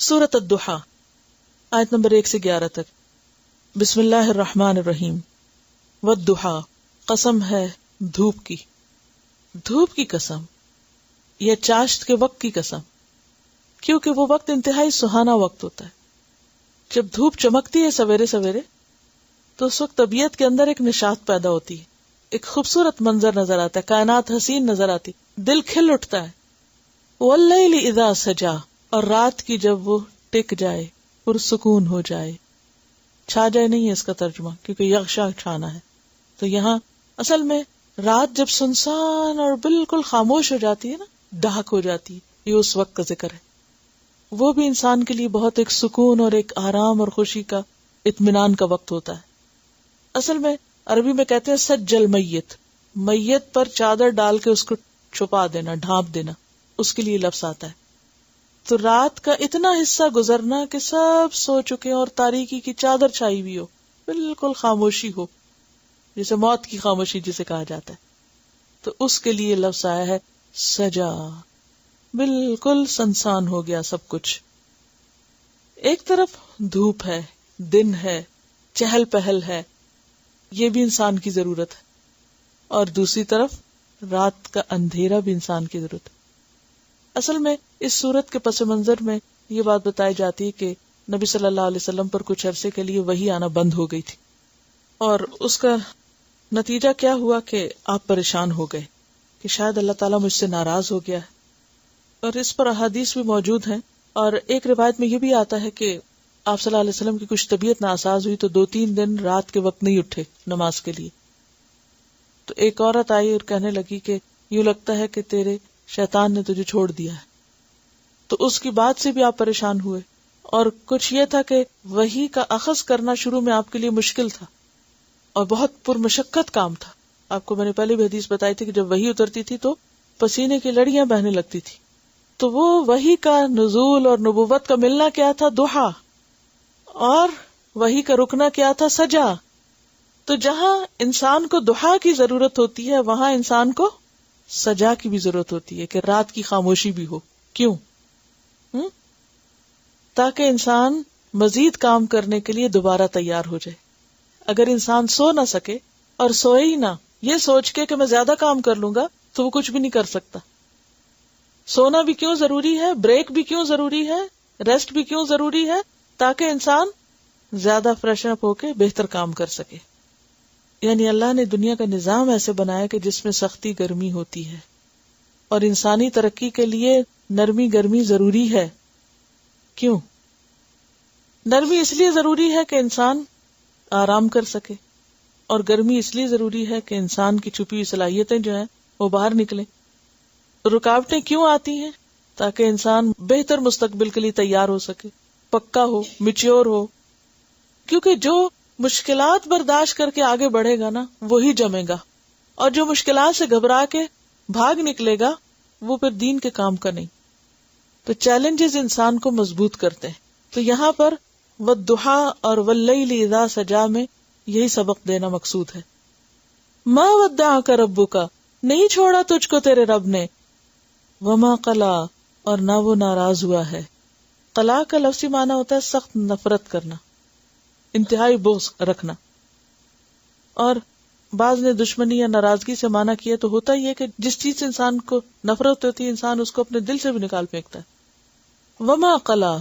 سورۃ الضحیٰ آیت نمبر 1 سے 11 تک. بسم اللہ الرحمن الرحیم. والضحیٰ، قسم ہے دھوپ کی. دھوپ کی قسم یا چاشت کے وقت کی قسم، کیونکہ وہ وقت انتہائی سہانا وقت ہوتا ہے. جب دھوپ چمکتی ہے سویرے سویرے تو اس وقت طبیعت کے اندر ایک نشاط پیدا ہوتی ہے، ایک خوبصورت منظر نظر آتا ہے، کائنات حسین نظر آتی، دل کھل اٹھتا ہے. واللیل اذا سجا، اور رات کی جب وہ ٹک جائے، پرسکون ہو جائے. چھا جائے نہیں ہے اس کا ترجمہ، کیونکہ یغشا چھانا ہے. تو یہاں اصل میں رات جب سنسان اور بالکل خاموش ہو جاتی ہے نا، ڈاک ہو جاتی ہے، یہ اس وقت کا ذکر ہے. وہ بھی انسان کے لیے بہت ایک سکون اور ایک آرام اور خوشی کا، اطمینان کا وقت ہوتا ہے. اصل میں عربی میں کہتے ہیں سجل میت، میت پر چادر ڈال کے اس کو چھپا دینا، ڈھانپ دینا، اس کے لیے لفظ آتا ہے. تو رات کا اتنا حصہ گزرنا کہ سب سو چکے اور تاریکی کی چادر چھائی ہوئی ہو، بالکل خاموشی ہو، جیسے موت کی خاموشی جسے کہا جاتا ہے، تو اس کے لیے لفظ آیا ہے سجا، بالکل سنسان ہو گیا سب کچھ. ایک طرف دھوپ ہے، دن ہے، چہل پہل ہے، یہ بھی انسان کی ضرورت ہے، اور دوسری طرف رات کا اندھیرا بھی انسان کی ضرورت ہے. اصل میں اس صورت کے پس منظر میں یہ بات بتائی جاتی ہے کہ نبی صلی اللہ علیہ وسلم پر کچھ عرصے کے لیے وحی آنا بند ہو گئی تھی، اور اس کا نتیجہ کیا ہوا کہ آپ پریشان ہو گئے کہ شاید اللہ تعالیٰ مجھ سے ناراض ہو گیا ہے. اور اس پر احادیث بھی موجود ہیں، اور ایک روایت میں یہ بھی آتا ہے کہ آپ صلی اللہ علیہ وسلم کی کچھ طبیعت ناساز ہوئی تو 2-3 دن رات کے وقت نہیں اٹھے نماز کے لیے. تو ایک عورت آئی اور کہنے لگی کہ یوں لگتا ہے کہ تیرے شیطان نے تجھے چھوڑ دیا ہے. تو اس کی بات سے بھی آپ پریشان ہوئے، اور کچھ یہ تھا کہ وحی کا اخذ کرنا شروع میں آپ کے لیے مشکل تھا اور بہت پرمشقت کام تھا. آپ کو میں نے پہلے بھی حدیث بتائی تھی کہ جب وحی اترتی تھی تو پسینے کی لڑیاں بہنے لگتی تھی. تو وہ وحی کا نزول اور نبوت کا ملنا کیا تھا؟ ضحیٰ. اور وحی کا رکنا کیا تھا؟ سجا. تو جہاں انسان کو ضحیٰ کی ضرورت ہوتی ہے وہاں انسان کو سجا کی بھی ضرورت ہوتی ہے، کہ رات کی خاموشی بھی ہو. کیوں؟ تاکہ انسان مزید کام کرنے کے لیے دوبارہ تیار ہو جائے. اگر انسان سو نہ سکے اور سوئے ہی نہ، یہ سوچ کے کہ میں زیادہ کام کر لوں گا، تو وہ کچھ بھی نہیں کر سکتا. سونا بھی کیوں ضروری ہے، بریک بھی کیوں ضروری ہے، ریسٹ بھی کیوں ضروری ہے؟ تاکہ انسان زیادہ فریش اپ ہو کے بہتر کام کر سکے. یعنی اللہ نے دنیا کا نظام ایسے بنایا کہ جس میں سختی گرمی ہوتی ہے، اور انسانی ترقی کے لیے نرمی گرمی ضروری ہے. کیوں؟ نرمی اس لیے ضروری ہے کہ انسان آرام کر سکے، اور گرمی اس لیے ضروری ہے کہ انسان کی چھپی ہوئی صلاحیتیں جو ہیں وہ باہر نکلیں. رکاوٹیں کیوں آتی ہیں؟ تاکہ انسان بہتر مستقبل کے لیے تیار ہو سکے، پکا ہو، میچور ہو. کیونکہ جو مشکلات برداشت کر کے آگے بڑھے گا نا، وہی جمے گا، اور جو مشکلات سے گھبرا کے بھاگ نکلے گا وہ پھر دین کے کام کا نہیں. تو چیلنجز انسان کو مضبوط کرتے ہیں. تو یہاں پر والضحیٰ اور واللیل اذا سجا میں یہی سبق دینا مقصود ہے. ما ودعک ربک، نہیں چھوڑا تجھ کو تیرے رب نے. وما قلا، اور نہ وہ ناراض ہوا ہے. قلا کا لفظی معنی ہوتا ہے سخت نفرت کرنا، انتہائی بغض رکھنا. اور بعض نے دشمنی یا ناراضگی سے معنی کیا تو ہوتا ہی ہے کہ جس چیز سے انسان کو نفرت ہوتی ہے انسان اس کو اپنے دل سے بھی نکال پھینکتا ہے. وما قلا،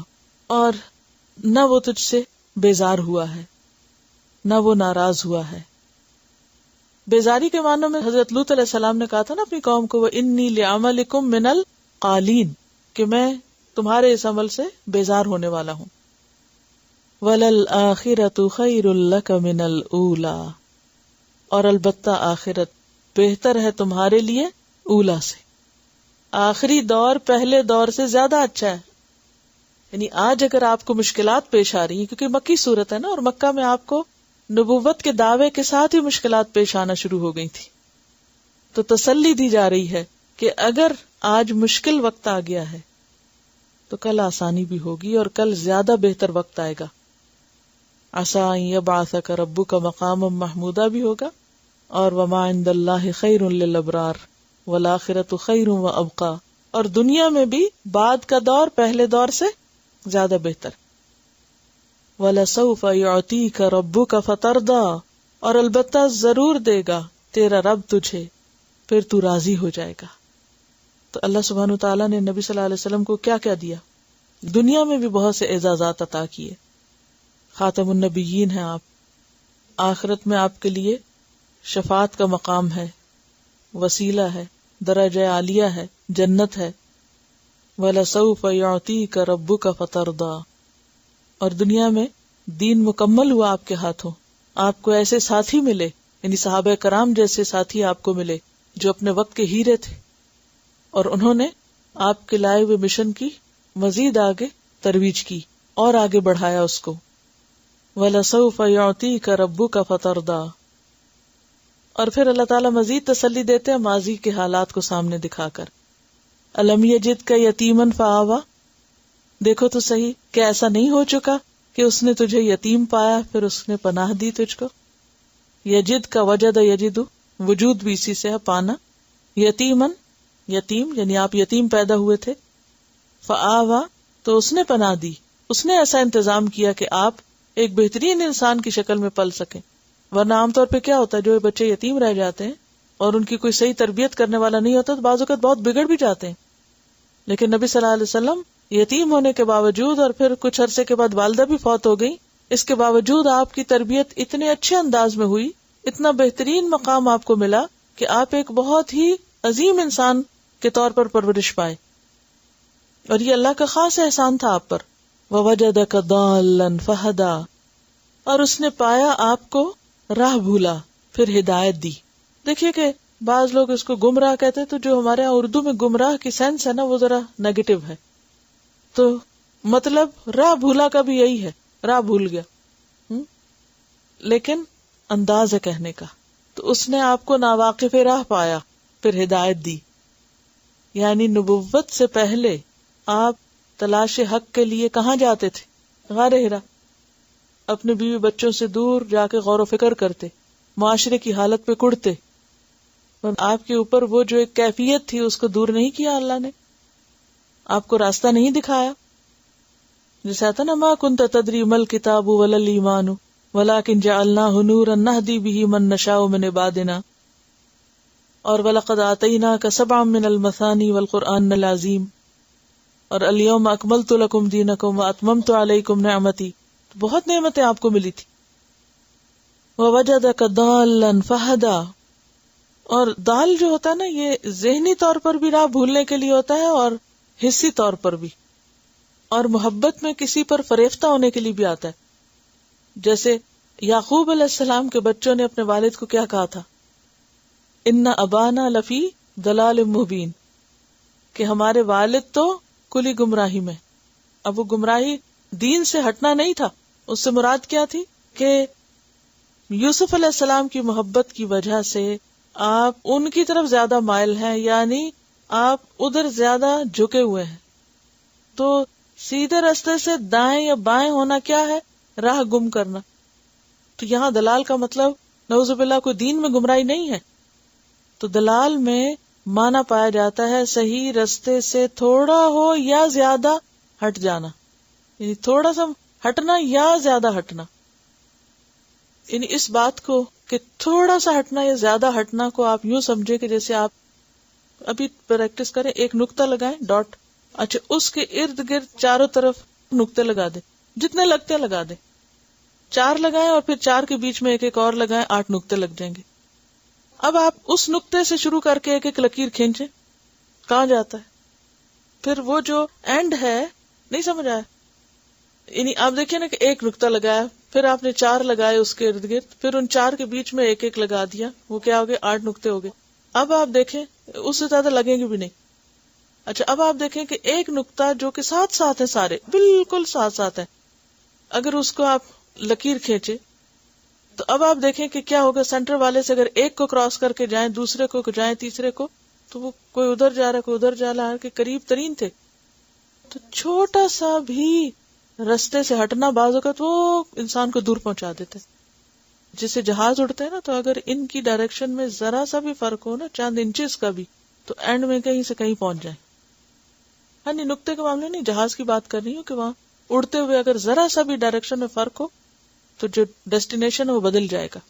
اور نہ وہ تجھ سے بیزار ہوا ہے، نہ وہ ناراض ہوا ہے. بیزاری کے معنوں میں حضرت لوط علیہ السلام نے کہا تھا نا اپنی قوم کو، وَإِنِّي لِعَمَلِكُم مِّنَ الْقَالِينَ، کہ میں تمہارے اس عمل سے بیزار ہونے والا ہوں. وَلَلْآخِرَةُ خَيْرٌ لَكَ مِنَ الْأُولَى، اور البتہ آخرت بہتر ہے تمہارے لیے اولا سے. آخری دور پہلے دور سے زیادہ اچھا ہے. یعنی آج اگر آپ کو مشکلات پیش آ رہی ہیں، کیونکہ مکی صورت ہے نا، اور مکہ میں آپ کو نبوت کے دعوے کے ساتھ ہی مشکلات پیش آنا شروع ہو گئی تھی، تو تسلی دی جا رہی ہے کہ اگر آج مشکل وقت آ گیا ہے تو کل آسانی بھی ہوگی، اور کل زیادہ بہتر وقت آئے گا. عسیٰ ان یبعثک ربک مقاما محمودا بھی ہوگا، اور وما عند اللہ خیر للابرار والآخرۃ خیر وابقی، اور دنیا میں بھی بعد کا دور پہلے دور سے زیادہ بہتر. وَلَسَوْفَ يُعْطِيكَ رَبُّكَ فَتَرْضَىٰ، اور البتہ ضرور دے گا تیرا رب تجھے، پھر تو راضی ہو جائے گا. تو اللہ سبحانہ وتعالیٰ نے نبی صلی اللہ علیہ وسلم کو کیا کیا دیا؟ دنیا میں بھی بہت سے اعزازات عطا کیے. خاتم النبیین ہیں آپ، آخرت میں آپ کے لیے شفاعت کا مقام ہے، وسیلہ ہے، درجہ عالیہ ہے، جنت ہے. وَلَسَوْفَ يُعْطِيكَ رَبُّكَ فَتَرْضَىٰ، اور دنیا میں دین مکمل ہوا آپ کے ہاتھوں، آپ کو ایسے ساتھی ملے، یعنی صحابہ کرام جیسے ساتھی آپ کو ملے جو اپنے وقت کے ہیرے تھے، اور انہوں نے آپ کے لائے ہوئے مشن کی مزید آگے ترویج کی اور آگے بڑھایا اس کو. وَلَسَوْفَ يُعْطِيكَ رَبُّكَ فَتَرْضَىٰ، اور پھر اللہ تعالیٰ مزید تسلی دیتے ہیں ماضی کے حالات کو سامنے دکھا کر. أَلَمْ يَجِدْكَ يَتِيمًا فَآوَىٰ، دیکھو تو صحیح کہ ایسا نہیں ہو چکا کہ اس نے تجھے یتیم پایا پھر اس نے پناہ دی تجھ کو. یجد کا وجد یجد، وجود بھی اسی سے ہے، پانا. یتیمن، یتیم یعنی آپ یتیم پیدا ہوئے تھے. فآوا، تو اس نے پناہ دی، اس نے ایسا انتظام کیا کہ آپ ایک بہترین انسان کی شکل میں پل سکیں. ورنہ عام طور پہ کیا ہوتا ہے، جو بچے یتیم رہ جاتے ہیں اور ان کی کوئی صحیح تربیت کرنے والا نہیں ہوتا تو بعض اوقات بہت بگڑ بھی جاتے ہیں. لیکن نبی صلی اللہ علیہ وسلم یتیم ہونے کے باوجود اور پھر کچھ عرصے کے بعد والدہ بھی فوت ہو گئی، اس کے باوجود آپ کی تربیت اتنے اچھے انداز میں ہوئی، اتنا بہترین مقام آپ کو ملا کہ آپ ایک بہت ہی عظیم انسان کے طور پر پرورش پائے. اور یہ اللہ کا خاص احسان تھا آپ پر. وَوَجَدَكَ ضَالًّا فَهَدَىٰ، اور اس نے پایا آپ کو راہ بھولا پھر ہدایت دی. دیکھیے کہ بعض لوگ اس کو گمراہ کہتے ہیں، تو جو ہمارے یہاں اردو میں گمراہ کی سینس ہے نا وہ ذرا نیگیٹو ہے. تو مطلب راہ بھولا کا بھی یہی ہے، راہ بھول گیا، لیکن انداز ہے کہنے کا. تو اس نے آپ کو ناواقف راہ پایا پھر ہدایت دی. یعنی نبوت سے پہلے آپ تلاش حق کے لیے کہاں جاتے تھے؟ غار ہرا، اپنے بیوی بچوں سے دور جا کے غور و فکر کرتے، معاشرے کی حالت پہ کڑتے. آپ کے اوپر وہ جو ایک کیفیت تھی اس کو دور نہیں کیا اللہ نے، آپ کو راستہ نہیں دکھایا. جیسا تھا نا، ما کنت تدری مل کتاب ولا الایمان ولکن جعلناہ نورا نہدی بہ من نشاء من عبادنا، اور وَلَقَدْ آتَيْنَاكَ سَبْعًا مِنَ الْمَثَانِي وَالْقُرْآنِ الْعَظِيمِ، اور الْيَوْمَ أَكْمَلْتُ لَكُمْ دِينَكُمْ وَأَتْمَمْتُ عَلَيْكُمْ نِعْمَتِي، بہت نعمتیں آپ کو ملی تھی. وَوَجَدَكَ ضَالًّا فَهَدَىٰ، اور دال جو ہوتا ہے نا یہ ذہنی طور پر بھی راہ بھولنے کے لیے ہوتا ہے اور حصی طور پر بھی، اور محبت میں کسی پر فریفتہ ہونے کے لیے بھی آتا ہے. جیسے یعقوب علیہ السلام کے بچوں نے اپنے والد کو کیا کہا تھا، ان ابانا لفی ضلال مبین، کہ ہمارے والد تو کلی گمراہی میں. اب وہ گمراہی دین سے ہٹنا نہیں تھا، اس سے مراد کیا تھی کہ یوسف علیہ السلام کی محبت کی وجہ سے آپ ان کی طرف زیادہ مائل ہیں، یعنی آپ ادھر زیادہ جھکے ہوئے ہیں. تو سیدھے راستے سے دائیں یا بائیں ہونا کیا ہے؟ راہ گم کرنا. تو یہاں دلال کا مطلب نعوذ باللہ کوئی دین میں گمراہی نہیں ہے. تو دلال میں مانا پایا جاتا ہے صحیح راستے سے تھوڑا ہو یا زیادہ ہٹ جانا، یعنی تھوڑا سا ہٹنا یا زیادہ ہٹنا. یعنی اس بات کو کہ تھوڑا سا ہٹنا یا زیادہ ہٹنا کو آپ یوں سمجھے کہ جیسے آپ ابھی پریکٹس کریں، ایک نقطہ لگائیں، ڈاٹ، اچھا اس کے ارد گرد چاروں طرف نقطے لگا دیں، جتنے لگتے ہیں لگا دیں. 4 لگائیں اور پھر 4 کے بیچ میں ایک ایک اور لگائیں، 8 نقطے لگ جائیں گے. اب آپ اس نقطے سے شروع کر کے ایک ایک لکیر کھینچیں، کہاں جاتا ہے؟ پھر وہ جو اینڈ ہے، نہیں سمجھ آیا؟ یعنی آپ دیکھیں نا کہ ایک نقطہ لگایا، پھر آپ نے 4 لگائے اس کے ارد گرد، پھر ان 4 کے بیچ میں ایک ایک لگا دیا، وہ کیا ہو گئے؟ 8 نقطے ہو گئے. اب آپ دیکھیں اس سے زیادہ لگیں گے بھی نہیں. اچھا اب آپ دیکھیں کہ ایک نقطہ جو کہ ساتھ ساتھ ہے، سارے بالکل ساتھ ساتھ ہے، اگر اس کو آپ لکیر کھینچے تو اب آپ دیکھیں کہ کیا ہوگا. سینٹر والے سے اگر ایک کو کراس کر کے جائیں، دوسرے کو جائیں، تیسرے کو، تو وہ کوئی ادھر جا رہا ہے، کوئی ادھر جا رہا ہے، کہ قریب ترین تھے. تو چھوٹا سا بھی رستے سے ہٹنا بعض اوقات وہ انسان کو دور پہنچا دیتے. جسے جہاز اڑتے ہیں نا، تو اگر ان کی ڈائریکشن میں ذرا سا بھی فرق ہو نا، چند انچز کا بھی، تو اینڈ میں کہیں سے کہیں پہنچ جائیں. ہاں نہیں، نقطے کے معاملے نہیں، جہاز کی بات کر رہی ہوں کہ وہاں اڑتے ہوئے اگر ذرا سا بھی ڈائریکشن میں فرق ہو تو جو ڈیسٹینیشن ہے وہ بدل جائے گا.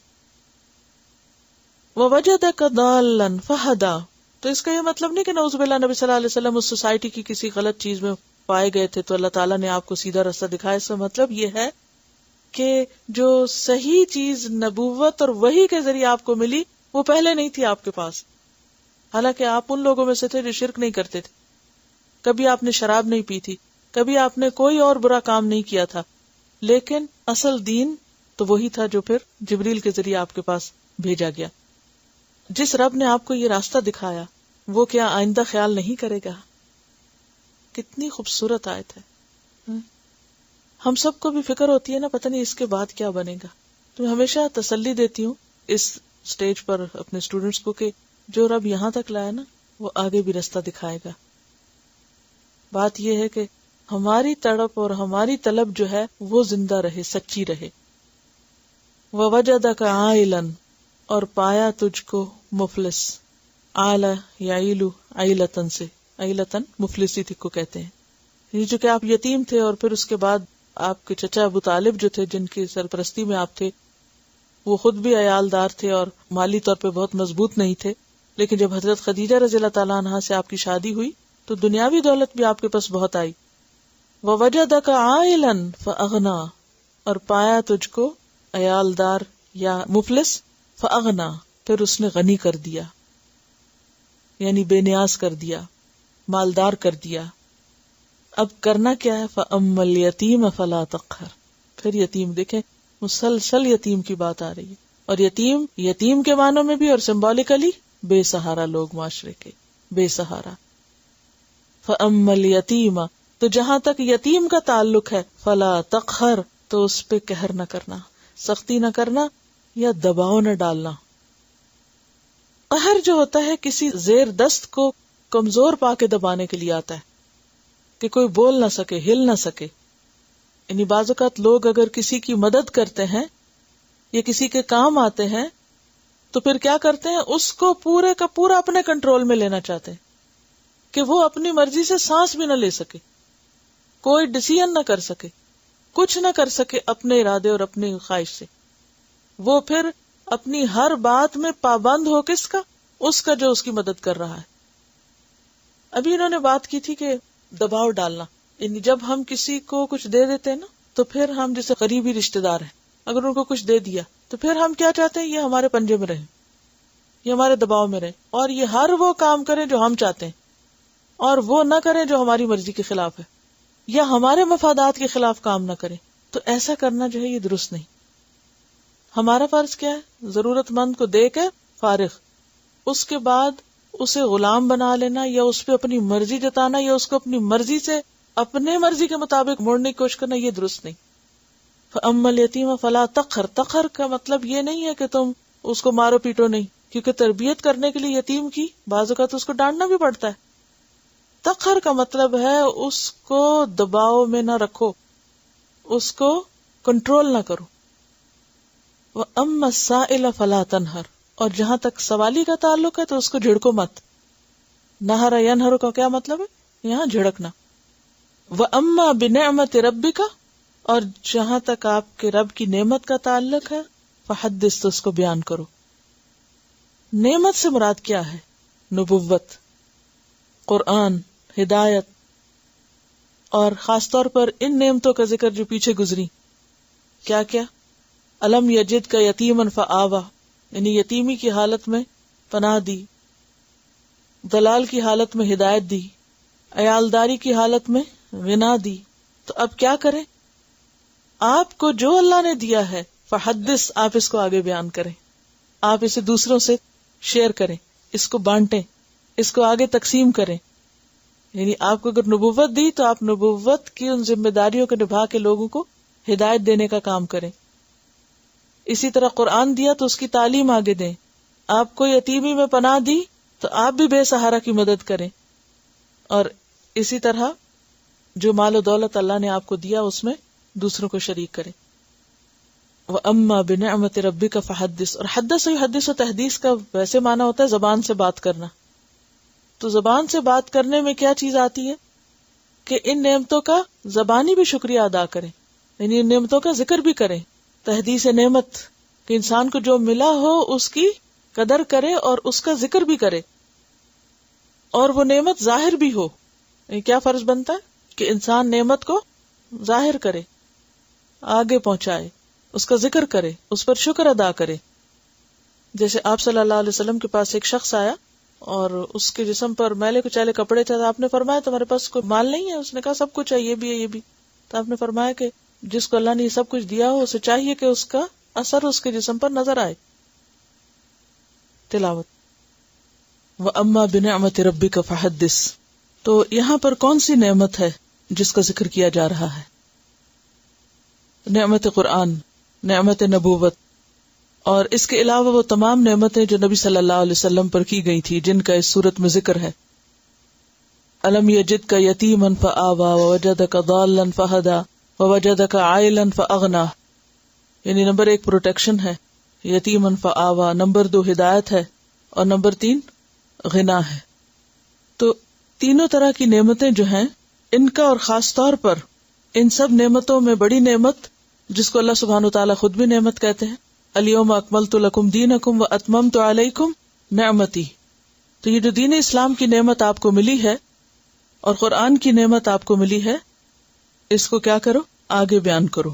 وَوَجَدَكَ ضَالًّا فَهَدَىٰ، تو اس کا یہ مطلب نہیں کہ نعوذ باللہ نبی صلی اللہ علیہ وسلم اس سوسائٹی کی کسی غلط چیز میں پائے گئے تھے تو اللہ تعالیٰ نے آپ کو سیدھا راستہ دکھایا. اس کا مطلب یہ ہے کہ جو صحیح چیز نبوت اور وحی کے ذریعے آپ کو ملی وہ پہلے نہیں تھی آپ کے پاس. حالانکہ آپ ان لوگوں میں سے تھے جو شرک نہیں کرتے تھے، کبھی آپ نے شراب نہیں پی تھی، کبھی آپ نے کوئی اور برا کام نہیں کیا تھا، لیکن اصل دین تو وہی تھا جو پھر جبریل کے ذریعے آپ کے پاس بھیجا گیا. جس رب نے آپ کو یہ راستہ دکھایا وہ کیا آئندہ خیال نہیں کرے گا؟ کتنی خوبصورت آیت ہے. ہم سب کو بھی فکر ہوتی ہے نا، پتہ نہیں اس کے بعد کیا بنے گا. تو میں ہمیشہ تسلی دیتی ہوں اس سٹیج پر اپنے اسٹوڈنٹس کو کہ جو رب یہاں تک لایا نا وہ آگے بھی راستہ دکھائے گا. بات یہ ہے کہ ہماری تڑپ اور ہماری طلب جو ہے وہ زندہ رہے، سچی رہے. وَوَجَدَكَ عَائِلًا، اور پایا تجھ کو مفلس. آلہ یعیلو عیلتن سے، عیلتن مفلسی تھی کو کہتے ہیں. یہ جو کہ آپ یتیم تھے اور پھر اس کے بعد آپ کے چچا ابو طالب جو تھے جن کی سرپرستی میں آپ تھے وہ خود بھی عیالدار تھے اور مالی طور پہ بہت مضبوط نہیں تھے، لیکن جب حضرت خدیجہ رضی اللہ تعالیٰ عنہا سے آپ کی شادی ہوئی تو دنیاوی دولت بھی آپ کے پاس بہت آئی. وَوَجَدَكَ عَائِلًا فَأَغْنَىٰ، اور پایا تجھ کو عیالدار یا مفلس، فَأَغْنَىٰ پھر اس نے غنی کر دیا، یعنی بے نیاز کر دیا، مالدار کر دیا. اب کرنا کیا ہے؟ فَأَمَّا الْيَتِيمَ فَلَا تَقْهَرْ، پھر یتیم، دیکھیں مسلسل یتیم کی بات آ رہی ہے، اور یتیم کے معنوں میں بھی اور سمبولیکلی بے سہارا لوگ، معاشرے کے بے سہارا. فَأَمَّا الْيَتِيمَ، تو جہاں تک یتیم کا تعلق ہے، فَلَا تَقْهَرْ، تو اس پہ قہر نہ کرنا، سختی نہ کرنا یا دباؤ نہ ڈالنا. قہر جو ہوتا ہے کسی زیر دست کو کمزور پا کے دبانے کے لیے آتا ہے کہ کوئی بول نہ سکے، ہل نہ سکے. یعنی بعض اوقات لوگ اگر کسی کی مدد کرتے ہیں یا کسی کے کام آتے ہیں تو پھر کیا کرتے ہیں، اس کو پورے کا پورا اپنے کنٹرول میں لینا چاہتے ہیں کہ وہ اپنی مرضی سے سانس بھی نہ لے سکے، کوئی ڈیسیژن نہ کر سکے، کچھ نہ کر سکے اپنے ارادے اور اپنی خواہش سے. وہ پھر اپنی ہر بات میں پابند ہو کس کا؟ اس کا جو اس کی مدد کر رہا ہے. ابھی انہوں نے بات کی تھی کہ دباؤ ڈالنا، یعنی جب ہم کسی کو کچھ دے دیتے ہیں نا تو پھر ہم جیسے قریبی رشتے دار ہیں، اگر ان کو کچھ دے دیا تو پھر ہم کیا چاہتے ہیں، یہ ہمارے پنجے میں رہے، یہ ہمارے دباؤ میں رہے، اور یہ ہر وہ کام کریں جو ہم چاہتے ہیں اور وہ نہ کریں جو ہماری مرضی کے خلاف ہے، یا ہمارے مفادات کے خلاف کام نہ کریں. تو ایسا کرنا جو ہے یہ درست نہیں. ہمارا فرض کیا ہے؟ ضرورت مند کو دے کے فارغ، اس کے بعد اسے غلام بنا لینا یا اس پہ اپنی مرضی جتانا یا اس کو اپنی مرضی سے اپنے مرضی کے مطابق موڑنے کی کوشش کرنا، یہ درست نہیں. فَأَمَّا الْيَتِيمَ فَلَا تَقْهَرْ، تقہر کا مطلب یہ نہیں ہے کہ تم اس کو مارو پیٹو نہیں، کیونکہ تربیت کرنے کے لیے یتیم کی بعض اوقات اس کو ڈانٹنا بھی پڑتا ہے. تقہر کا مطلب ہے اس کو دباؤ میں نہ رکھو، اس کو کنٹرول نہ کرو. وَأَمَّا السَّائِلَ فَلَا تَنْهَرْ، اور جہاں تک سوالی کا تعلق ہے تو اس کو جھڑکو مت. نہر ینہر کا کیا مطلب ہے؟ یہاں جھڑکنا. وَأَمَّا بِنِعْمَةِ رَبِّكَ، اور جہاں تک آپ کے رب کی نعمت کا تعلق ہے، فحدث، تو اس کو بیان کرو. نعمت سے مراد کیا ہے؟ نبوت، قرآن، ہدایت، اور خاص طور پر ان نعمتوں کا ذکر جو پیچھے گزری. کیا کیا؟ الم یجد کا یتیمن فآوا، یعنی یتیمی کی حالت میں پناہ دی، دلال کی حالت میں ہدایت دی، عیالداری کی حالت میں غنا دی. تو اب کیا کریں؟ آپ کو جو اللہ نے دیا ہے فحدث، آپ اس کو آگے بیان کریں، آپ اسے دوسروں سے شیئر کریں، اس کو بانٹیں، اس کو آگے تقسیم کریں. یعنی آپ کو اگر نبوت دی تو آپ نبوت کی ان ذمہ داریوں کو نبھا کے لوگوں کو ہدایت دینے کا کام کریں. اسی طرح قرآن دیا تو اس کی تعلیم آگے دیں. آپ کو یتیمی میں پناہ دی تو آپ بھی بے سہارا کی مدد کریں، اور اسی طرح جو مال و دولت اللہ نے آپ کو دیا اس میں دوسروں کو شریک کریں. وَأَمَّا بِنِعْمَةِ رَبِّكَ فَحَدِّثْ، اور حدث و حدیث و تحدیث کا ویسے معنی ہوتا ہے زبان سے بات کرنا. تو زبان سے بات کرنے میں کیا چیز آتی ہے؟ کہ ان نعمتوں کا زبانی بھی شکریہ ادا کریں، یعنی ان نعمتوں کا ذکر بھی کریں. تحدیث نعمت کہ انسان کو جو ملا ہو اس کی قدر کرے اور اس کا ذکر بھی کرے، اور وہ نعمت ظاہر بھی ہو. کیا فرض بنتا ہے کہ انسان نعمت کو ظاہر کرے، آگے پہنچائے، اس کا ذکر کرے، اس پر شکر ادا کرے. جیسے آپ صلی اللہ علیہ وسلم کے پاس ایک شخص آیا اور اس کے جسم پر میلے کچیلے کپڑے تھے. آپ نے فرمایا تمہارے پاس کوئی مال نہیں ہے؟ اس نے کہا سب کچھ ہے، یہ بھی ہے، یہ بھی. تو آپ نے فرمایا کہ جس کو اللہ نے یہ سب کچھ دیا ہو اسے چاہیے کہ اس کا اثر اس کے جسم پر نظر آئے. تلاوت. وَأَمَّا بِنِعْمَةِ رَبِّكَ فَحَدِّثْ. تو یہاں پر کون سی نعمت ہے جس کا ذکر کیا جا رہا ہے؟ نعمت قرآن، نعمت نبوت، اور اس کے علاوہ وہ تمام نعمتیں جو نبی صلی اللہ علیہ وسلم پر کی گئی تھی جن کا اس صورت میں ذکر ہے. أَلَمْ يَجِدْكَ يَتِيمًا فَآوَى وَوَجَدَكَ ضَالًّا فَهَدَى وَوَجَدَكَ عَائِلًا فَأَغْنَى. یعنی نمبر 1 پروٹیکشن ہے، یتیمن فآوا، نمبر 2 ہدایت ہے، اور نمبر 3 غنا ہے. تو تینوں طرح کی نعمتیں جو ہیں ان کا، اور خاص طور پر ان سب نعمتوں میں بڑی نعمت جس کو اللہ سبحانہ وتعالیٰ خود بھی نعمت کہتے ہیں، الیوم اکملت لکم دینکم واتممت علیکم نعمتی. تو یہ جو دین اسلام کی نعمت آپ کو ملی ہے اور قرآن کی نعمت آپ کو ملی ہے، اس کو کیا کرو؟ آگے بیان کرو.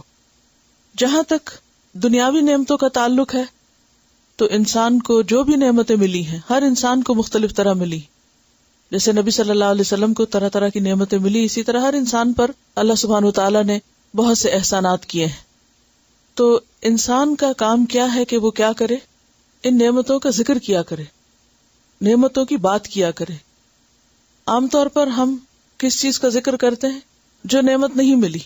جہاں تک دنیاوی نعمتوں کا تعلق ہے تو انسان کو جو بھی نعمتیں ملی ہیں ہر انسان کو مختلف طرح ملی. جیسے نبی صلی اللہ علیہ وسلم کو طرح طرح کی نعمتیں ملی، اسی طرح ہر انسان پر اللہ سبحانہ وتعالیٰ نے بہت سے احسانات کیے ہیں. تو انسان کا کام کیا ہے کہ وہ کیا کرے؟ ان نعمتوں کا ذکر کیا کرے، نعمتوں کی بات کیا کرے. عام طور پر ہم کس چیز کا ذکر کرتے ہیں؟ جو نعمت نہیں ملی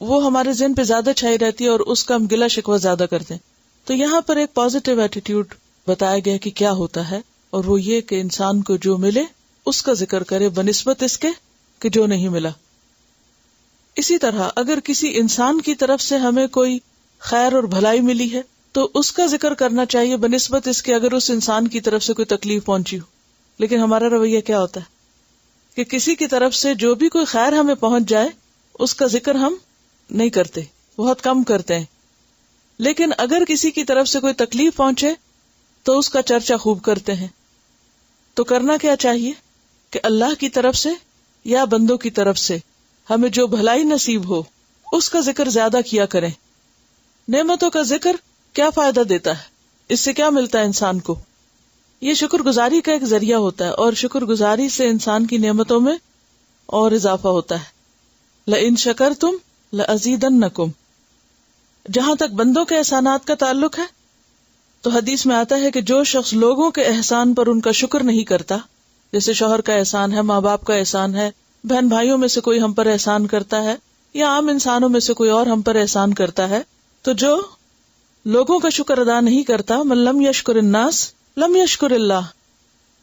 وہ ہمارے ذہن پہ زیادہ چھائی رہتی ہے اور اس کا ہم گلہ شکوہ زیادہ کرتے ہیں. تو یہاں پر ایک پازیٹیو ایٹیٹیوڈ بتایا گیا کہ کیا ہوتا ہے، اور وہ یہ کہ انسان کو جو ملے اس کا ذکر کرے بنسبت اس کے کہ جو نہیں ملا. اسی طرح اگر کسی انسان کی طرف سے ہمیں کوئی خیر اور بھلائی ملی ہے تو اس کا ذکر کرنا چاہیے بنسبت اس کے اگر اس انسان کی طرف سے کوئی تکلیف پہنچی ہو. لیکن ہمارا رویہ کیا ہوتا ہے کہ کسی کی طرف سے جو بھی کوئی خیر ہمیں پہنچ جائے اس کا ذکر ہم نہیں کرتے، بہت کم کرتے ہیں. لیکن اگر کسی کی طرف سے کوئی تکلیف پہنچے تو اس کا چرچا خوب کرتے ہیں. تو کرنا کیا چاہیے کہ اللہ کی طرف سے یا بندوں کی طرف سے ہمیں جو بھلائی نصیب ہو اس کا ذکر زیادہ کیا کریں. نعمتوں کا ذکر کیا فائدہ دیتا ہے؟ اس سے کیا ملتا ہے انسان کو؟ یہ شکر گزاری کا ایک ذریعہ ہوتا ہے، اور شکر گزاری سے انسان کی نعمتوں میں اور اضافہ ہوتا ہے. لئن شکرتم لأزیدنکم. جہاں تک بندوں کے احسانات کا تعلق ہے تو حدیث میں آتا ہے کہ جو شخص لوگوں کے احسان پر ان کا شکر نہیں کرتا، جیسے شوہر کا احسان ہے، ماں باپ کا احسان ہے، بہن بھائیوں میں سے کوئی ہم پر احسان کرتا ہے، یا عام انسانوں میں سے کوئی اور ہم پر احسان کرتا ہے، تو جو لوگوں کا شکر ادا نہیں کرتا، من لم یشکر الناس لم یشکر اللہ،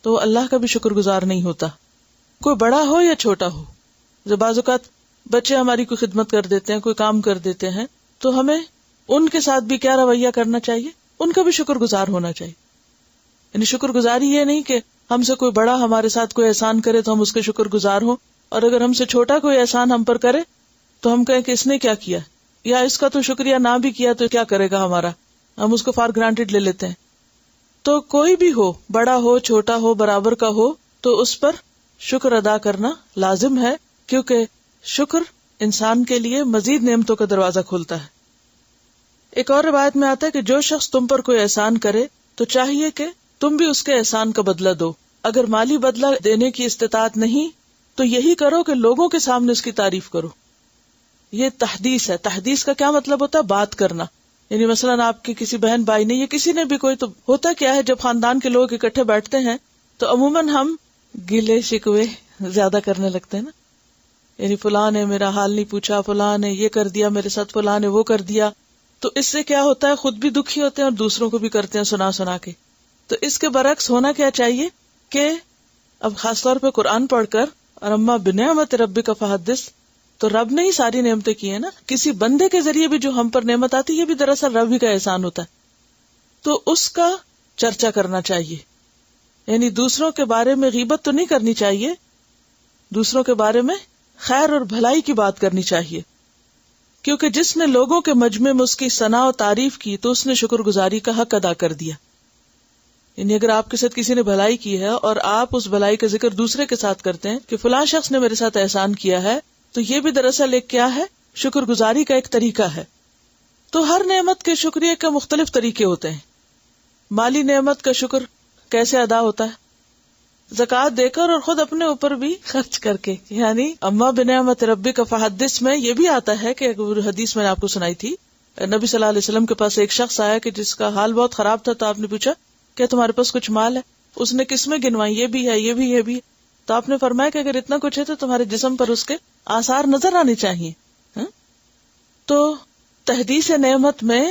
تو وہ اللہ کا بھی شکر گزار نہیں ہوتا، کوئی بڑا ہو یا چھوٹا ہو. جب بعض اوقات بچے ہماری کوئی خدمت کر دیتے ہیں، کوئی کام کر دیتے ہیں، تو ہمیں ان کے ساتھ بھی کیا رویہ کرنا چاہیے؟ ان کا بھی شکر گزار ہونا چاہیے. یعنی شکر گزاری یہ نہیں کہ ہم سے کوئی بڑا ہمارے ساتھ کوئی احسان کرے تو ہم اس کے شکر گزار ہوں، اور اگر ہم سے چھوٹا کوئی احسان ہم پر کرے تو ہم کہیں کہ اس نے کیا کیا، یا اس کا تو شکریہ نہ بھی کیا تو کیا کرے گا ہمارا، ہم اس کو فار گرانٹیڈ لے لیتے ہیں. تو کوئی بھی ہو، بڑا ہو چھوٹا ہو برابر کا ہو، تو اس پر شکر ادا کرنا لازم ہے، کیونکہ شکر انسان کے لیے مزید نعمتوں کا دروازہ کھولتا ہے. ایک اور روایت میں آتا ہے کہ جو شخص تم پر کوئی احسان کرے تو چاہیے کہ تم بھی اس کے احسان کا بدلہ دو. اگر مالی بدلہ دینے کی استطاعت نہیں تو یہی کرو کہ لوگوں کے سامنے اس کی تعریف کرو. یہ تحدیث ہے. تحدیث کا کیا مطلب ہوتا ہے؟ بات کرنا. یعنی مثلاً آپ کی کسی بہن بھائی نے یا کسی نے بھی کوئی، تو ہوتا کیا ہے جب خاندان کے لوگ اکٹھے بیٹھتے ہیں تو عموماً ہم گلے شکوے زیادہ کرنے لگتے ہیں نا. یعنی فلاں نے میرا حال نہیں پوچھا، فلاں نے یہ کر دیا میرے ساتھ، فلاں نے وہ کر دیا. تو اس سے کیا ہوتا ہے؟ خود بھی دکھی ہوتے ہیں اور دوسروں کو بھی کرتے ہیں سنا سنا کے. تو اس کے برعکس ہونا کیا چاہیے کہ اب خاص طور پہ قرآن پڑھ کر، اور اما بنعمت ربک فحدث، تو رب نے ہی ساری نعمتیں کی ہیں نا. کسی بندے کے ذریعے بھی جو ہم پر نعمت آتی یہ بھی دراصل رب ہی کا احسان ہوتا ہے، تو اس کا چرچا کرنا چاہیے. یعنی دوسروں کے بارے میں غیبت تو نہیں کرنی چاہیے، دوسروں کے بارے میں خیر اور بھلائی کی بات کرنی چاہیے، کیونکہ جس نے لوگوں کے مجمع میں اس کی ثنا و تعریف کی تو اس نے شکر گزاری کا حق ادا کر دیا. یعنی اگر آپ کے ساتھ کسی نے بھلائی کی ہے اور آپ اس بھلائی کا ذکر دوسرے کے ساتھ کرتے ہیں کہ فلاں شخص نے میرے ساتھ احسان کیا ہے، تو یہ بھی دراصل ایک کیا ہے، شکر گزاری کا ایک طریقہ ہے. تو ہر نعمت کے شکریہ کے مختلف طریقے ہوتے ہیں. مالی نعمت کا شکر کیسے ادا ہوتا ہے؟ زکوٰۃ دے کر اور خود اپنے اوپر بھی خرچ کر کے. یعنی اما بنعمت ربک فحدث میں یہ بھی آتا ہے کہ حدیث میں نے آپ کو سنائی تھی، نبی صلی اللہ علیہ وسلم کے پاس ایک شخص آیا کہ جس کا حال بہت خراب تھا، تو آپ نے پوچھا کہ تمہارے پاس کچھ مال ہے؟ اس نے قسمیں گنوائی، یہ بھی ہے، یہ بھی، یہ بھی. تو آپ نے فرمایا کہ اگر اتنا کچھ ہے تو تمہارے جسم پر اس کے آثار نظر آنے چاہیے. تو تحدیث نعمت میں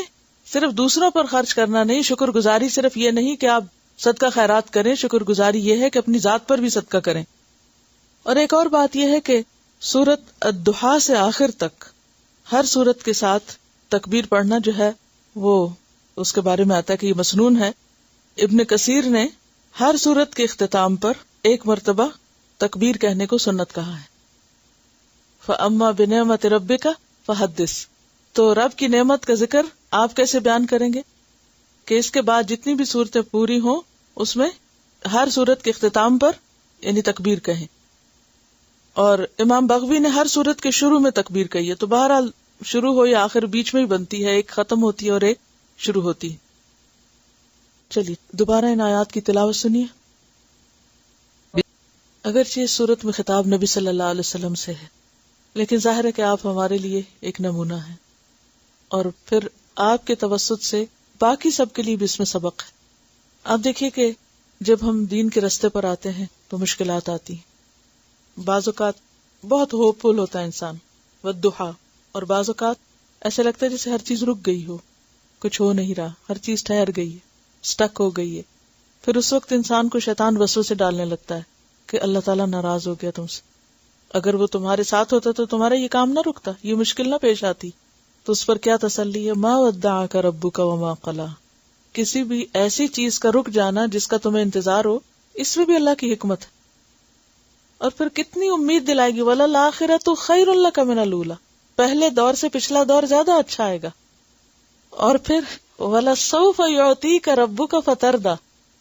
صرف دوسروں پر خرچ کرنا نہیں، شکر گزاری صرف یہ نہیں کہ آپ صدقہ خیرات کریں، شکر گزاری یہ ہے کہ اپنی ذات پر بھی صدقہ کریں. اور ایک اور بات یہ ہے کہ سورت الضحیٰ سے آخر تک ہر سورت کے ساتھ تکبیر پڑھنا جو ہے وہ اس کے بارے میں آتا ہے کہ یہ مسنون ہے. ابن کثیر نے ہر سورت کے اختتام پر ایک مرتبہ تکبیر کہنے کو سنت کہا ہے. فَأَمَّا بِنِعْمَةِ رَبِّكَ فَحَدِّثْ. تو رب کی نعمت کا ذکر آپ کیسے بیان کریں گے کہ اس کے بعد جتنی بھی صورتیں پوری ہوں اس میں ہر صورت کے اختتام پر یعنی تکبیر کہیں. اور امام بغوی نے ہر صورت کے شروع میں تکبیر کہی ہے. تو بہرحال شروع ہو یا آخر بیچ میں ہی بنتی ہے، ایک ختم ہوتی ہے اور ایک شروع ہوتی ہے. چلیے دوبارہ ان آیات کی تلاوت سنیے. اگرچہ اس صورت میں خطاب نبی صلی اللہ علیہ وسلم سے ہے، لیکن ظاہر ہے کہ آپ ہمارے لیے ایک نمونہ ہیں، اور پھر آپ کے توسط سے باقی سب کے لیے بھی اس میں سبق ہے. آپ دیکھیے کہ جب ہم دین کے رستے پر آتے ہیں تو مشکلات آتی ہیں. بعض اوقات بہت ہوپ فل ہوتا ہے انسان، والضحیٰ، اور بعض اوقات ایسے لگتا ہے جیسے ہر چیز رک گئی ہو، کچھ ہو نہیں رہا، ہر چیز ٹھہر گئی ہے، سٹک ہو گئی ہے. پھر اس وقت انسان کو شیطان وسوسے ڈالنے لگتا ہے کہ اللہ تعالیٰ ناراض ہو گیا تم سے. اگر وہ تمہارے ساتھ ہوتا تو تمہارا یہ کام نہ رکتا، یہ مشکل نہ پیش آتی. تو اس پر کیا تسلی ہے؟ ما ودعک ربک وما قلی. کسی بھی ایسی چیز کا رک جانا جس کا تمہیں انتظار ہو، اس میں بھی اللہ کی حکمت ہے. اور پھر کتنی امید دلائے گی، وَلَلْآخِرَةُ خَيْرٌ لَكَ مِنَ الْأُولَىٰ. پہلے دور سے پچھلا دور زیادہ اچھا آئے گا. اور پھر وَلَسَوْفَ يُعْطِيكَ رَبُّكَ فَتَرْضَىٰ،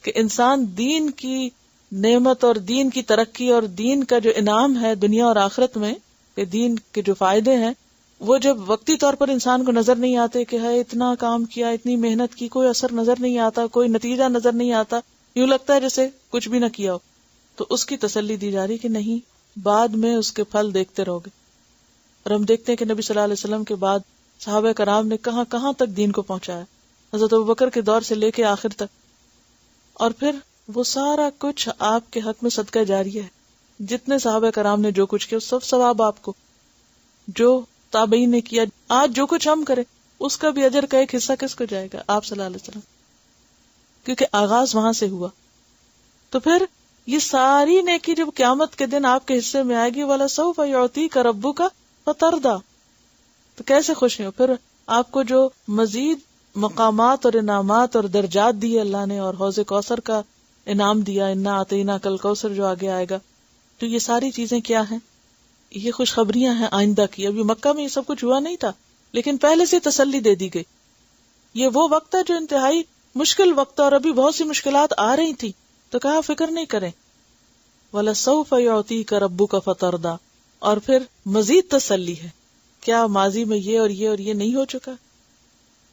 کہ انسان دین کی نعمت اور دین کی ترقی اور دین کا جو انعام ہے دنیا اور آخرت میں، کہ دین کے جو فائدے ہیں وہ جب وقتی طور پر انسان کو نظر نہیں آتے کہ ہے اتنا کام کیا، اتنی محنت کی، کوئی اثر نظر نہیں آتا، کوئی نتیجہ نظر نہیں آتا، یوں لگتا ہے جیسے کچھ بھی نہ کیا ہو، تو اس کی تسلی دی جا رہی کہ نہیں، بعد میں اس کے پھل دیکھتے رہو گے. اور ہم دیکھتے ہیں کہ نبی صلی اللہ علیہ وسلم کے بعد صحابہ کرام نے کہاں کہاں تک دین کو پہنچایا، حضرت ابوبکر کے دور سے لے کے آخر تک. اور پھر وہ سارا کچھ آپ کے حق میں صدقہ جاریہ ہے. جتنے صحابہ کرام نے جو کچھ کیا سب ثواب آپ کو، جو تابعین نے کیا، آج جو کچھ ہم کریں اس کا بھی اجر کا ایک حصہ کس کو جائے گا؟ آپ صلی اللہ علیہ وسلم، کیونکہ آغاز وہاں سے ہوا. تو پھر یہ ساری نیکی جب قیامت کے دن آپ کے حصے میں آئے گی، وَلَسَوْفَ يُعْطِيكَ رَبُّكَ فَتَرْضَىٰ، تو کیسے خوش ہیں؟ پھر آپ کو جو مزید مقامات اور انعامات اور درجات دیے اللہ نے، اور حوض کوثر کا انعام دیا، اِنَّا أَعْطَيْنَاكَ الْكَوْثَر جو آگے آئے گا، تو یہ ساری چیزیں کیا ہیں؟ یہ خوشخبریاں ہیں آئندہ کی. ابھی مکہ میں یہ سب کچھ ہوا نہیں تھا، لیکن پہلے سے تسلی دے دی گئی. یہ وہ وقت ہے جو انتہائی مشکل وقت ہے، اور ابھی بہت سی مشکلات آ رہی تھی، تو کہا فکر نہیں کریں. وَلَسَوْفَ يُعْطِيكَ رَبُّكَ فَتَرْضَىٰ. اور پھر مزید تسلی ہے، کیا ماضی میں یہ اور یہ اور یہ نہیں ہو چکا؟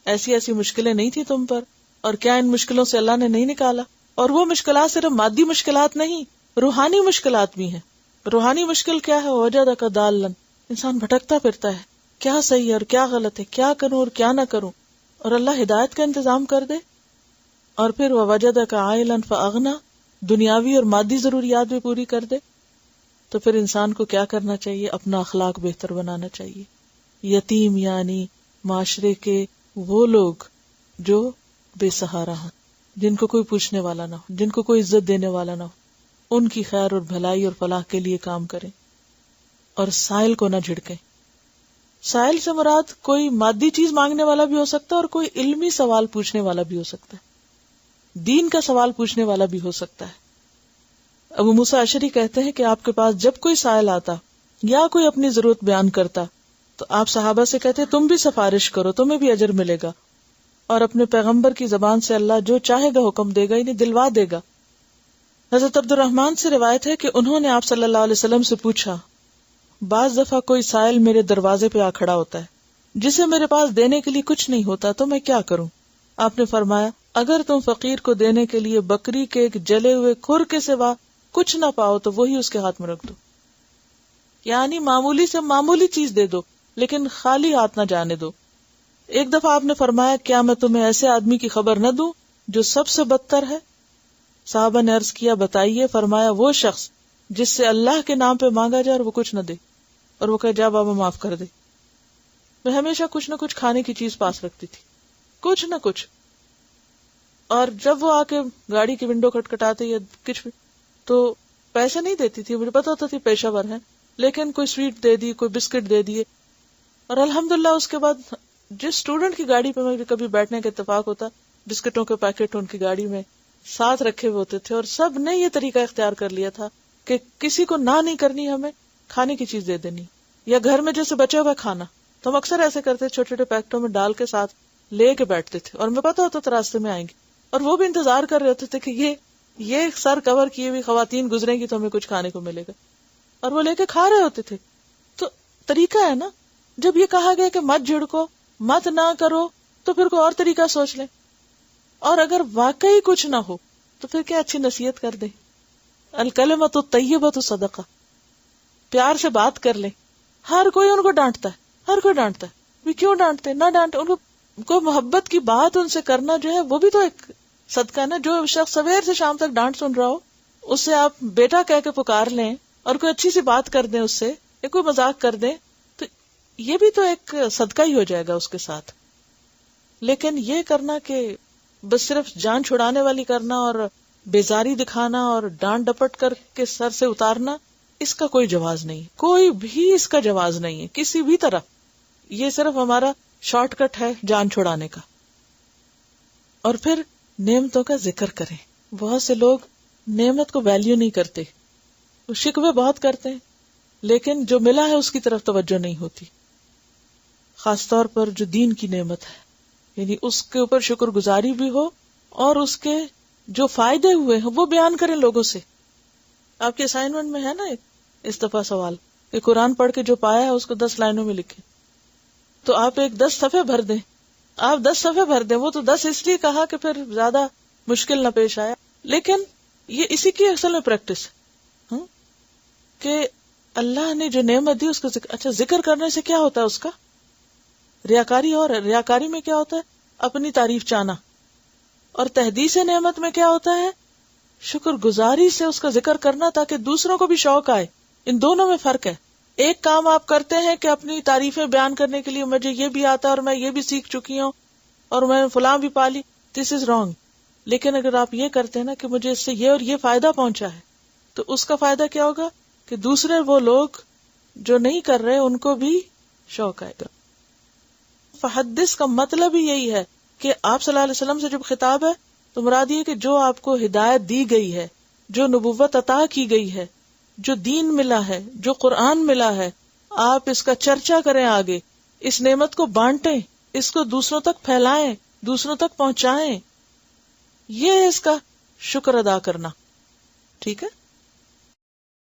ایسی ایسی مشکلیں نہیں تھی تم پر، اور کیا ان مشکلوں سے اللہ نے نہیں نکالا؟ اور وہ مشکلات صرف مادی مشکلات نہیں، روحانی مشکلات بھی ہیں. روحانی مشکل کیا ہے؟ وَوَجَدَكَ ضَالًّا. انسان بھٹکتا پھرتا ہے، کیا صحیح ہے اور کیا غلط ہے، کیا کروں اور کیا نہ کروں، اور اللہ ہدایت کا انتظام کر دے. اور پھر وَوَجَدَكَ عَائِلًا فَأَغْنَىٰ، دنیاوی اور مادی ضروریات بھی پوری کر دے. تو پھر انسان کو کیا کرنا چاہیے؟ اپنا اخلاق بہتر بنانا چاہیے. یتیم یعنی معاشرے کے وہ لوگ جو بے سہارا ہوں، جن کو کوئی پوچھنے والا نہ ہو، جن کو کوئی عزت دینے والا نہ ہو، ان کی خیر اور بھلائی اور فلاح کے لیے کام کریں. اور سائل کو نہ جھڑکیں. سائل سے مراد کوئی مادی چیز مانگنے والا بھی ہو سکتا ہے، اور کوئی علمی سوال پوچھنے والا بھی ہو سکتا ہے، دین کا سوال پوچھنے والا بھی ہو سکتا ہے. ابو موسیٰ اشعری کہتے ہیں کہ آپ کے پاس جب کوئی سائل آتا یا کوئی اپنی ضرورت بیان کرتا تو آپ صحابہ سے کہتے تم بھی سفارش کرو، تمہیں بھی اجر ملے گا، اور اپنے پیغمبر کی زبان سے اللہ جو چاہے گا حکم دے گا، یعنی دلوا دے گا۔ حضرت عبد الرحمن سے روایت ہے کہ انہوں نے آپ صلی اللہ علیہ وسلم سے پوچھا، بعض دفعہ کوئی سائل میرے دروازے پہ آ کھڑا ہوتا ہے جسے میرے پاس دینے کے لیے کچھ نہیں ہوتا، تو میں کیا کروں؟ آپ نے فرمایا، اگر تم فقیر کو دینے کے لیے بکری کے ایک جلے ہوئے کھر کے سوا کچھ نہ پاؤ تو وہی اس کے ہاتھ میں رکھ دو، یعنی معمولی سے معمولی چیز دے دو لیکن خالی ہاتھ نہ جانے دو۔ ایک دفعہ آپ نے فرمایا، کیا میں تمہیں ایسے آدمی کی خبر نہ دوں جو سب سے بدتر ہے؟ صحابہ نے عرض کیا، بتائیے۔ فرمایا، وہ شخص جس سے اللہ کے نام پہ مانگا جائے اور وہ کچھ نہ دے، اور وہ کہے جا بابا معاف کر دے۔ میں ہمیشہ کچھ نہ کچھ کھانے کی چیز پاس رکھتی تھی، کچھ نہ کچھ، اور جب وہ آ کے گاڑی کی ونڈو کھٹکھٹاتے یا کچھ بھی تو پیسے نہیں دیتی تھی، مجھے پتا ہوتا تھی پیشہ ور ہیں، لیکن کوئی سویٹ دے دی، کوئی بسکٹ دے دیے۔ اور الحمدللہ اس کے بعد جس اسٹوڈنٹ کی گاڑی پہ مجھے کبھی بیٹھنے کا اتفاق ہوتا، بسکٹوں کے پیکٹ ان کی گاڑی میں ساتھ رکھے ہوئے ہوتے تھے، اور سب نے یہ طریقہ اختیار کر لیا تھا کہ کسی کو نہ نہیں کرنی، ہمیں کھانے کی چیز دے دینی، یا گھر میں جیسے بچا ہوا کھانا تو ہم اکثر ایسے کرتے، چھوٹے چھوٹے پیکٹوں میں ڈال کے ساتھ لے کے بیٹھتے تھے، اور میں پتا ہوتا تھا راستے میں آئیں گے، اور وہ بھی انتظار کر رہے ہوتے تھے کہ یہ سر کور کیے ہوئی خواتین گزریں گی تو ہمیں کچھ کھانے کو ملے گا، اور وہ لے کے کھا رہے ہوتے تھے۔ تو طریقہ ہے نا، جب یہ کہا گیا کہ مت جھڑکو، مت نہ کرو، تو پھر کوئی اور طریقہ سوچ لیں، اور اگر واقعی کچھ نہ ہو تو پھر کیا اچھی نصیحت کر دیں، الکلمۃ الطیبۃ صدقہ، پیار سے بات کر لیں۔ ہر کوئی ان کو ڈانٹتا ہے، ہر کوئی ڈانٹتا ہے، بھی کیوں ڈانٹتے؟ نہ ڈانٹے، ان کو کوئی محبت کی بات ان سے کرنا جو ہے وہ بھی تو ایک صدقہ ہے نا۔ جو شخص سویر سے شام تک ڈانٹ سن رہا ہو، اس سے آپ بیٹا کہہ کے پکار لیں اور کوئی اچھی سی بات کر دیں اس سے، یا کوئی مذاق کر دیں، تو یہ بھی تو ایک صدقہ ہی ہو جائے گا اس کے ساتھ۔ لیکن یہ کرنا کہ بس صرف جان چھڑانے والی کرنا اور بیزاری دکھانا اور ڈانٹ ڈپٹ کر کے سر سے اتارنا، اس کا کوئی جواز نہیں، کوئی بھی اس کا جواز نہیں ہے کسی بھی طرح۔ یہ صرف ہمارا شارٹ کٹ ہے جان چھڑانے کا۔ اور پھر نعمتوں کا ذکر کریں۔ بہت سے لوگ نعمت کو ویلیو نہیں کرتے، وہ شکوے بہت کرتے ہیں، لیکن جو ملا ہے اس کی طرف توجہ نہیں ہوتی، خاص طور پر جو دین کی نعمت ہے، یعنی اس کے اوپر شکر گزاری بھی ہو، اور اس کے جو فائدے ہوئے ہیں وہ بیان کریں لوگوں سے۔ آپ کے اسائنمنٹ میں ہے نا ایک اس دفعہ سوال کہ قرآن پڑھ کے جو پایا ہے اس کو 10 لائنوں میں لکھیں، تو آپ ایک 10 صفحے بھر دیں، آپ 10 صفحے بھر دیں۔ وہ تو 10 اس لیے کہا کہ پھر زیادہ مشکل نہ پیش آیا، لیکن یہ اسی کی اصل میں پریکٹس ہے کہ اللہ نے جو نعمت دی اس کو اچھا ذکر کرنے سے کیا ہوتا ہے، اس کا ریاکاری، اور ریاکاری میں کیا ہوتا ہے، اپنی تعریف چاہنا، اور تحدیث نعمت میں کیا ہوتا ہے، شکر گزاری سے اس کا ذکر کرنا تاکہ دوسروں کو بھی شوق آئے۔ ان دونوں میں فرق ہے۔ ایک کام آپ کرتے ہیں کہ اپنی تعریفیں بیان کرنے کے لیے مجھے یہ بھی آتا ہے اور میں یہ بھی سیکھ چکی ہوں اور میں فلاں بھی پالی، دس از رانگ۔ لیکن اگر آپ یہ کرتے ہیں نا کہ مجھے اس سے یہ اور یہ فائدہ پہنچا ہے، تو اس کا فائدہ کیا ہوگا کہ دوسرے وہ لوگ جو نہیں کر رہے ان کو بھی شوق آئے گا۔ فحدث کا مطلب ہی یہی ہے کہ آپ صلی اللہ علیہ وسلم سے جب خطاب ہے تو مراد یہ کہ جو آپ کو ہدایت دی گئی ہے، جو نبوت عطا کی گئی ہے، جو دین ملا ہے، جو قرآن ملا ہے، آپ اس کا چرچا کریں، آگے اس نعمت کو بانٹیں، اس کو دوسروں تک پھیلائیں، دوسروں تک پہنچائیں۔ یہ ہے اس کا شکر ادا کرنا، ٹھیک ہے۔